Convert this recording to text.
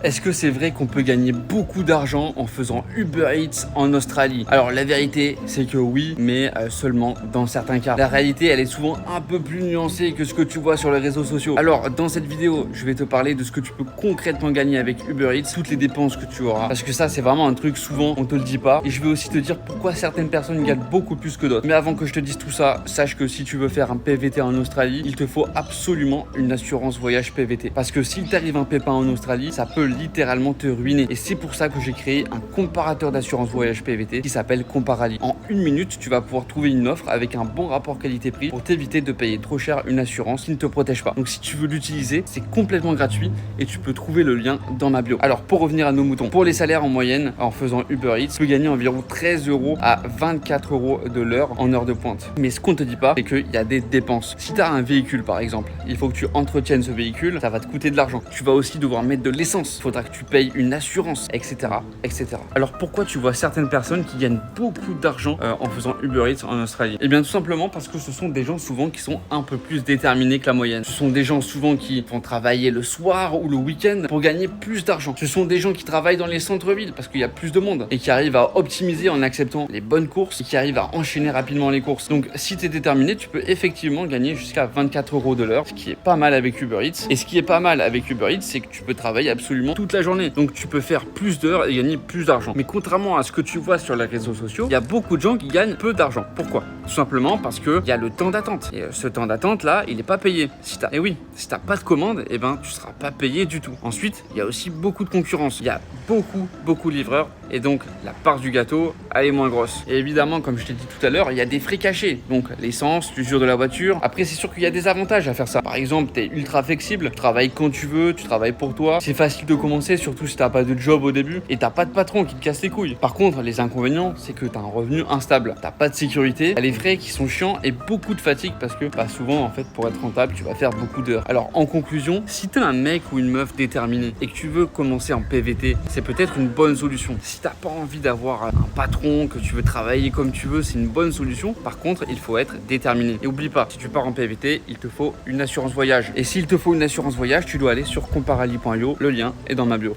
Est-ce que c'est vrai qu'on peut gagner beaucoup d'argent en faisant Uber Eats en Australie? Alors la vérité, c'est que oui, mais seulement dans certains cas. La réalité, elle est souvent un peu plus nuancée que ce que tu vois sur les réseaux sociaux. Alors dans cette vidéo, je vais te parler de ce que tu peux concrètement gagner avec Uber Eats, toutes les dépenses que tu auras. Parce que ça, c'est vraiment un truc, souvent, on te le dit pas. Et je vais aussi te dire pourquoi certaines personnes gagnent beaucoup plus que d'autres. Mais avant que je te dise tout ça, sache que si tu veux faire un PVT en Australie, il te faut absolument une assurance voyage PVT. Parce que s'il t'arrive un pépin en Australie, ça peut littéralement te ruiner. Et c'est pour ça que j'ai créé un comparateur d'assurance voyage PVT qui s'appelle Comparali. En une minute, tu vas pouvoir trouver une offre avec un bon rapport qualité-prix pour t'éviter de payer trop cher une assurance qui ne te protège pas. Donc si tu veux l'utiliser, c'est complètement gratuit et tu peux trouver le lien dans ma bio. Alors pour revenir à nos moutons, pour les salaires en moyenne, en faisant Uber Eats, tu peux gagner environ 13 € à 24 € de l'heure en heure de pointe. Mais ce qu'on te dit pas, c'est qu'il y a des dépenses. Si tu as un véhicule par exemple, il faut que tu entretiennes ce véhicule, ça va te coûter de l'argent. Tu vas aussi devoir mettre de l'essence, il faudra que tu payes une assurance, etc., etc. Alors pourquoi tu vois certaines personnes qui gagnent beaucoup d'argent en faisant Uber Eats en Australie? Eh bien tout simplement parce que ce sont des gens souvent qui sont un peu plus déterminés que la moyenne. Ce sont des gens souvent qui vont travailler le soir ou le week-end pour gagner plus d'argent. Ce sont des gens qui travaillent dans les centres-villes parce qu'il y a plus de monde et qui arrivent à optimiser en acceptant les bonnes courses et qui arrivent à enchaîner rapidement les courses. Donc si tu es déterminé, tu peux effectivement gagner jusqu'à 24 € de l'heure, ce qui est pas mal avec Uber Eats. Et ce qui est pas mal avec Uber Eats, c'est que tu peux travailler absolument toute la journée. Donc tu peux faire plus d'heures et gagner plus d'argent. Mais contrairement à ce que tu vois sur les réseaux sociaux, il y a beaucoup de gens qui gagnent peu d'argent. Pourquoi? Tout simplement parce qu'il y a le temps d'attente. Et ce temps d'attente là, il n'est pas payé. Et oui, si tu n'as pas de commande, eh ben, tu ne seras pas payé du tout. Ensuite, il y a aussi beaucoup de concurrence. Il y a beaucoup de livreurs. Et donc, la part du gâteau, elle est moins grosse. Et évidemment, comme je t'ai dit tout à l'heure, il y a des frais cachés. Donc, l'essence, l'usure de la voiture. Après, c'est sûr qu'il y a des avantages à faire ça. Par exemple, tu es ultra flexible, tu travailles quand tu veux, tu travailles pour toi. C'est facile de commencer, surtout si tu n'as pas de job au début. Et tu n'as pas de patron qui te casse les couilles. Par contre, les inconvénients, c'est que tu as un revenu instable. Tu n'as pas de sécurité, tu as les frais qui sont chiants et beaucoup de fatigue parce que souvent, en fait, pour être rentable, tu vas faire beaucoup d'heures. Alors, en conclusion, si tu es un mec ou une meuf déterminée et que tu veux commencer en PVT, c'est peut-être une bonne solution. Si t'as pas envie d'avoir un patron, que tu veux travailler comme tu veux, c'est une bonne solution. Par contre, il faut être déterminé. Et oublie pas, si tu pars en PVT, il te faut une assurance voyage. Et s'il te faut une assurance voyage, tu dois aller sur comparali.io. Le lien est dans ma bio.